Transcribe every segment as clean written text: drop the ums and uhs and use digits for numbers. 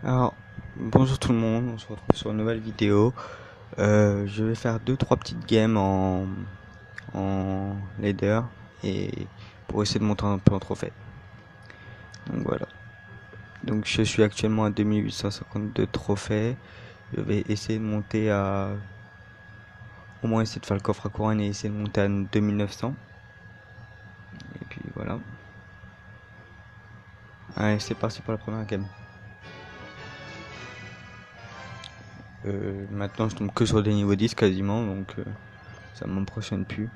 Alors, bonjour tout le monde, on se retrouve sur une nouvelle vidéo. Je vais faire deux trois petites games en leader et pour essayer de monter un peu en trophée. Donc voilà. Donc je suis actuellement à 2852 trophées. Je vais essayer de monter à au moins essayer de faire le coffre à couronne et essayer de monter à 2900. Et puis voilà. Allez, c'est parti pour la première game. Maintenant je tombe que sur des niveaux 10 quasiment, donc ça m'impressionne plus.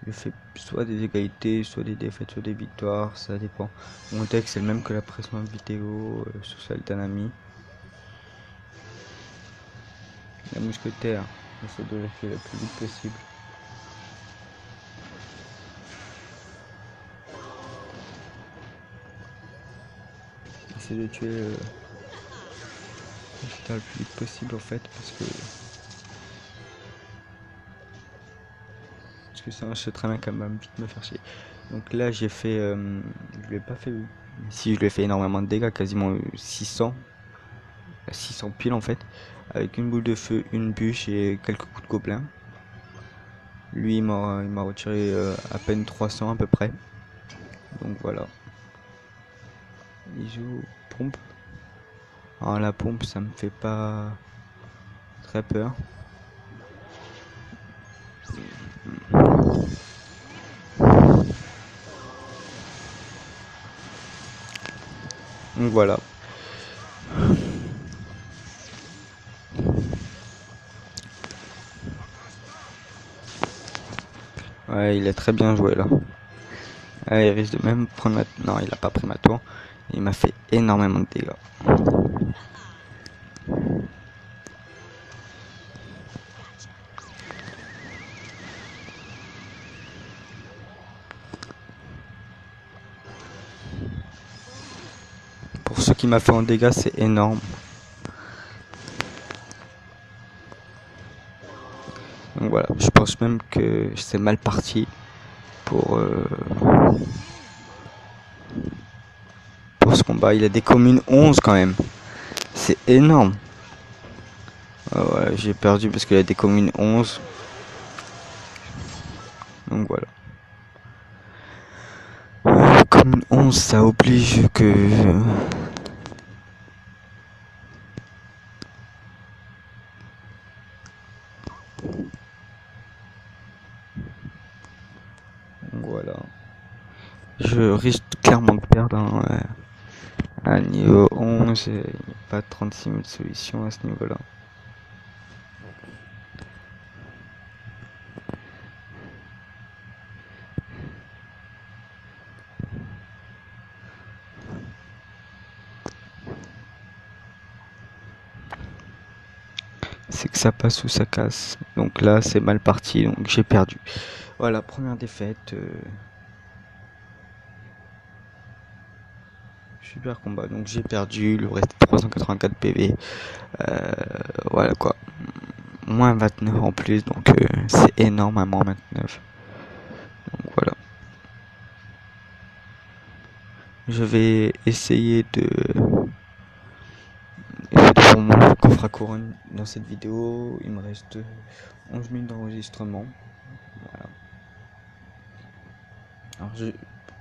Je fais soit des égalités, soit des défaites, soit des victoires, ça dépend. Mon texte est le même que la précédente vidéo sur celle d'un ami. La mousquetaire, j'essaie de la faire le plus vite possible. J'essaie de tuer le mousquetaire le plus vite possible en fait parce que ça je sais très bien qu'elle va vite me faire chier. Donc là j'ai fait, je lui ai pas fait, si je lui ai fait énormément de dégâts, quasiment 600 piles en fait, avec une boule de feu, une bûche et quelques coups de gobelin. Lui il m'a retiré à peine 300 à peu près. Donc voilà. Il joue pompe. Alors la pompe ça me fait pas très peur. Donc voilà. Ouais, il a très bien joué là. Ouais, il risque de même prendre ma... Non, il a pas pris ma tour. Il m'a fait énormément de dégâts. Pour ce qu'il m'a fait en dégâts, c'est énorme. Donc voilà, je pense même que c'est mal parti pour, pour ce combat. Il a des communes 11 quand même. C'est énorme. Ouais, j'ai perdu parce qu'il a des communes 11. Donc voilà. Commune 11, ça oblige que... Donc voilà. Je risque clairement de perdre à niveau 11. Il n'y a pas 36 000 solutions à ce niveau-là. C'est que ça passe ou ça casse. Donc là, c'est mal parti, donc j'ai perdu. Voilà, première défaite. Super combat, donc j'ai perdu. Le reste 384 PV. Voilà quoi. Moins 29 en plus, donc c'est énorme à moins 29. Donc voilà. Je vais essayer de faire mon coffre à couronne dans cette vidéo. Il me reste 11 minutes d'enregistrement. Voilà. Alors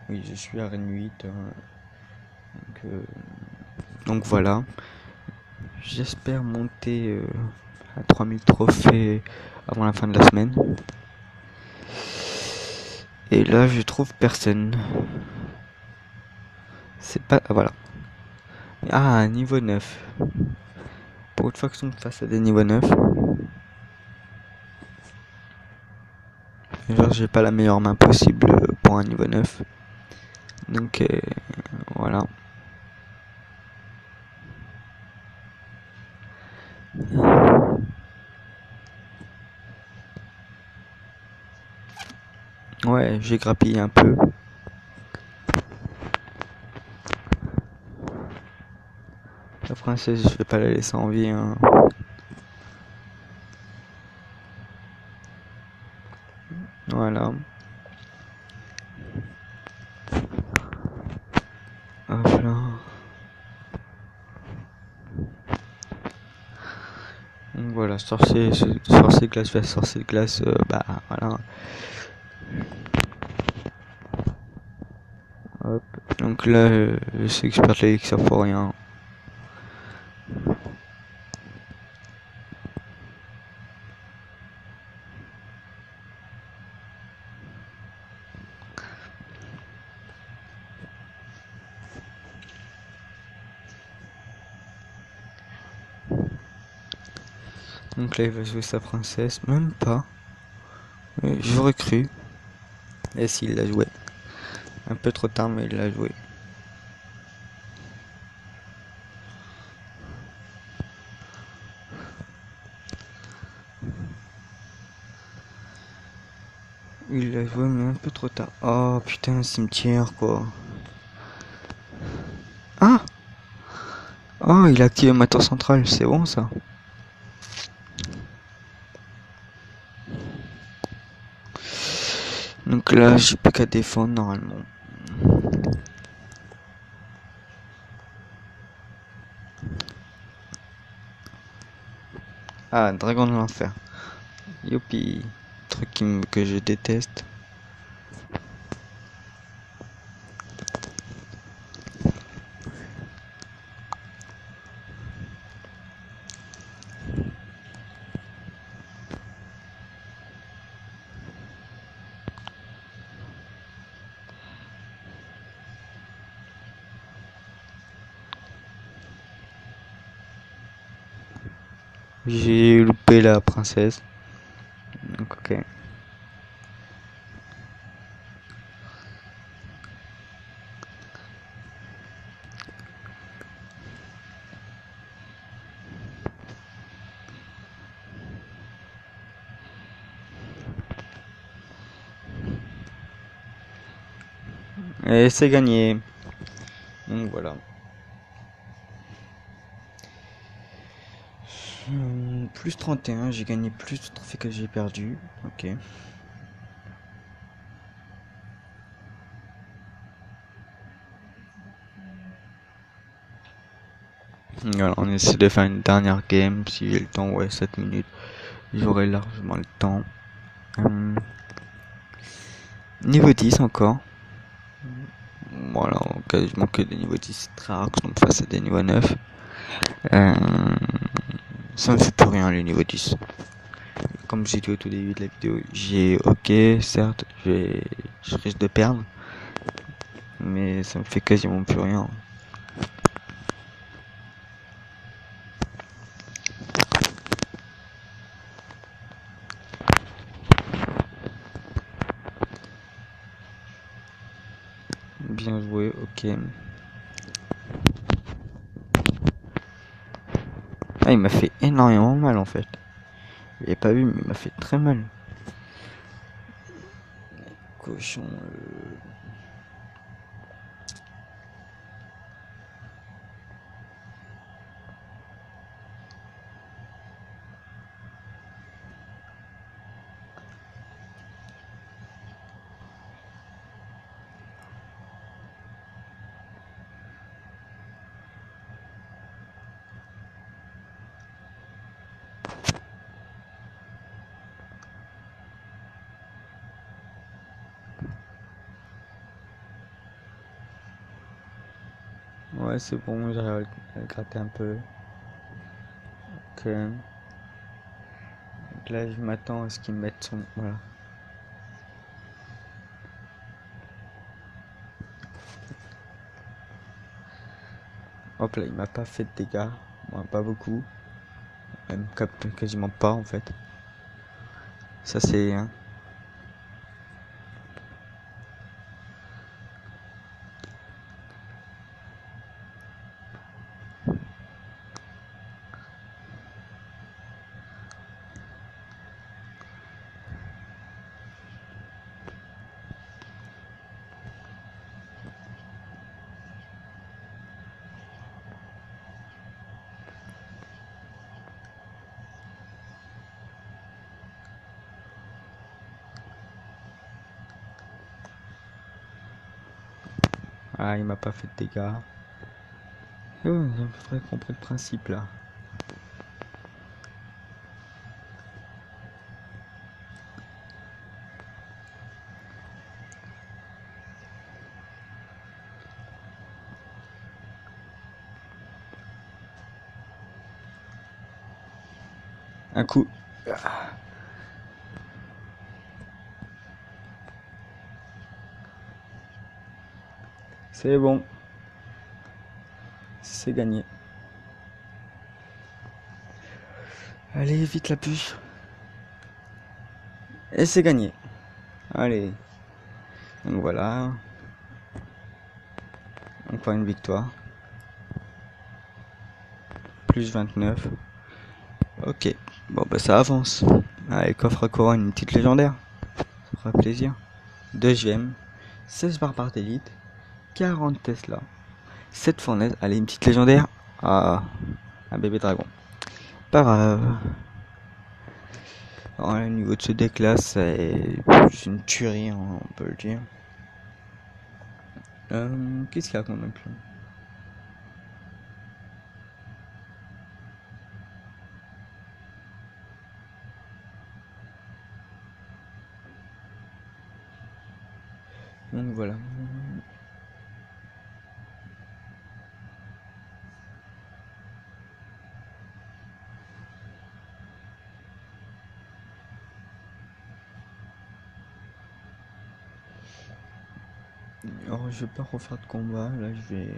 oui, je suis à Rennes 8. Donc voilà. J'espère monter à 3000 trophées avant la fin de la semaine. Et là, je trouve personne. C'est pas... Ah, voilà. Ah, niveau 9. Pour une fois que je tombe face à des niveaux 9. Genre, j'ai pas la meilleure main possible pour un niveau 9. Donc, voilà. Ouais, j'ai grappillé un peu. La princesse, je vais pas la laisser en vie. Hein. Voilà. Hop là. Donc voilà, sorcier de glace vers sorcier de glace, bah voilà. Hop. Donc là, je sais que je perds l'élixir pour rien. Donc là, il va jouer sa princesse. Même pas. J'aurais cru. Et s'il l'a joué. Un peu trop tard, mais il l'a joué. Il l'a joué, mais un peu trop tard. Oh putain, un cimetière quoi. Ah! Oh, il a activé ma tour centrale, c'est bon ça. Donc là, j'ai plus qu'à défendre normalement. Ah, dragon de l'enfer. Youpi. Truc que je déteste. J'ai loupé la princesse. Donc ok. Et c'est gagné. Donc voilà. Plus 31, j'ai gagné plus de trophées que j'ai perdu. Ok. Voilà, on essaie de faire une dernière game. Si j'ai le temps, ouais, 7 minutes. J'aurai largement le temps. Niveau 10 encore. Voilà, quasiment que des niveaux 10 très rares que je tombe face à des niveaux 9. Ça me fait plus rien les niveaux 10. Comme j'ai dit au tout début de la vidéo, j'ai ok, certes, je risque de perdre, mais ça me fait quasiment plus rien. Bien joué, ok. Ah, il m'a fait énormément mal en fait. Vous l'avez pas vu, mais il m'a fait très mal. Cochon. Ouais, c'est bon, j'arrive à le gratter un peu. Ok. Donc là, je m'attends à ce qu'il mette son. Voilà. Hop là, il m'a pas fait de dégâts. Moi, pas beaucoup. Même quasiment pas en fait. Ça, c'est. Hein. Ah, il m'a pas fait de dégâts. Oh, j'ai à peu près compris le principe là. Un coup. C'est bon. C'est gagné. Allez, vite la puce. Et c'est gagné. Allez. Donc voilà. Encore une victoire. Plus 29. Ok. Bon bah ça avance. Allez, coffre à couronne, une petite légendaire. Ça fera plaisir. Deuxième. 16 barbares d'élite. 40 Tesla. 7 fournaises. Allez, une petite légendaire. Ah, un bébé dragon. Pas grave. Alors, au niveau de ce deck là, c'est une tuerie, on peut le dire. Qu'est-ce qu'il y a comme deck là? Donc voilà. Alors je vais pas refaire de combat, là je vais...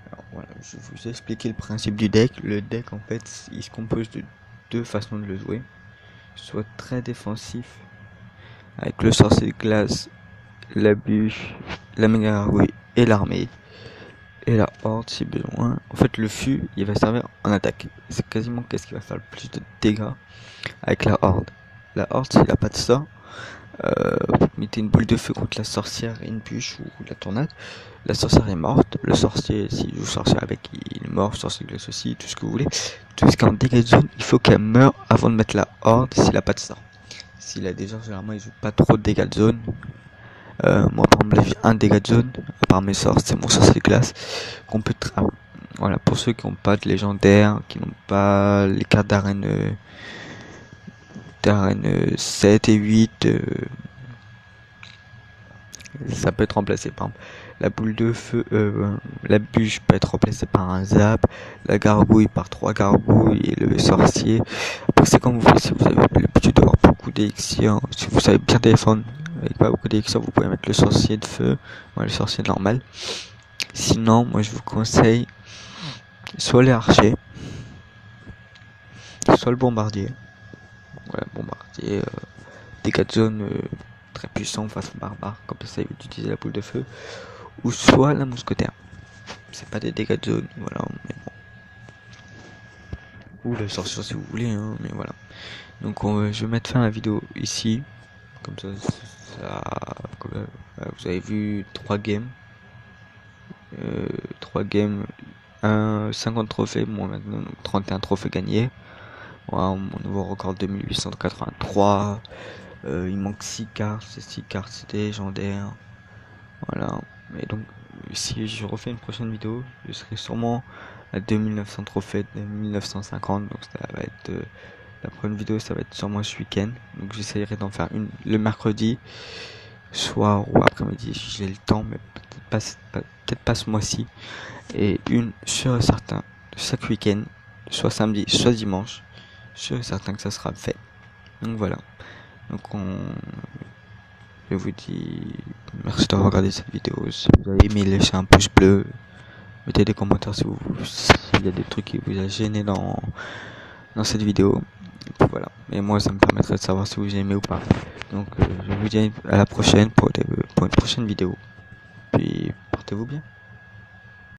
Alors voilà, je vais vous expliquer le principe du deck. Le deck en fait, il se compose de deux façons de le jouer. Soit très défensif, avec le sorcier de glace, la bûche, la méga gargouille et l'armée. Et la horde si besoin. En fait le fût il va servir en attaque. C'est quasiment qu'est-ce qui va faire le plus de dégâts avec la horde. La horde s'il a pas de ça, vous mettez une boule de feu contre la sorcière et une bûche ou la tornade. La sorcière est morte. Le sorcier, s'il joue sorcier avec, il est mort. Le sorcier glace aussi, tout ce que vous voulez. Tout ce qui est en dégâts de zone, il faut qu'elle meure avant de mettre la horde s'il a pas de ça. S'il a déjà, généralement, il joue pas trop de dégâts de zone. Moi, par exemple, j'ai un dégât de zone, à part mes sorts, c'est mon sorcier de glace. Qu'on peut voilà, pour ceux qui n'ont pas de légendaire, qui n'ont pas les cartes d'arène 7 et 8, ça peut être remplacé par exemple, la boule de feu, la bûche peut être remplacée par un zap, la gargouille par 3 gargouilles et le sorcier. Après c'est comme vous voulez, si vous avez l'habitude d'avoir beaucoup d'élixir, si vous savez bien défendre avec pas beaucoup d'élixir, vous pouvez mettre le sorcier de feu, le sorcier normal. Sinon, moi je vous conseille soit les archers, soit le bombardier. Voilà, bombardier, dégâts de zone très puissant face au barbare, comme ça évite d'utiliser la boule de feu. Ou soit la mousquetaire. C'est pas des dégâts de zone, voilà, mais bon. Ou la sorcière si vous voulez, hein, mais voilà. Donc je vais mettre fin à la vidéo ici. Comme ça, vous avez vu 3 games. 3 games, 50 trophées, moi maintenant, donc 31 trophées gagnés. Voilà, mon nouveau record 2883. Il manque 6 cartes, ces 6 cartes c'était légendaire. Voilà, et donc si je refais une prochaine vidéo, je serai sûrement à 2900 trophées, 2950, donc ça va être la prochaine vidéo, ça va être sûrement ce week-end. Donc j'essayerai d'en faire une le mercredi soir ou après-midi si j'ai le temps, mais peut-être pas ce mois-ci, et une sûr et certain chaque week-end, soit samedi, soit dimanche, sûr et certain que ça sera fait. Donc voilà, donc je vous dis merci d'avoir regardé cette vidéo. Si vous avez aimé, laissez un pouce bleu. Mettez des commentaires s'il y a des trucs qui vous a gêné dans cette vidéo. Et puis voilà. Et moi, ça me permettrait de savoir si vous avez aimé ou pas. Donc, je vous dis à la prochaine pour une prochaine vidéo. Puis, portez-vous bien.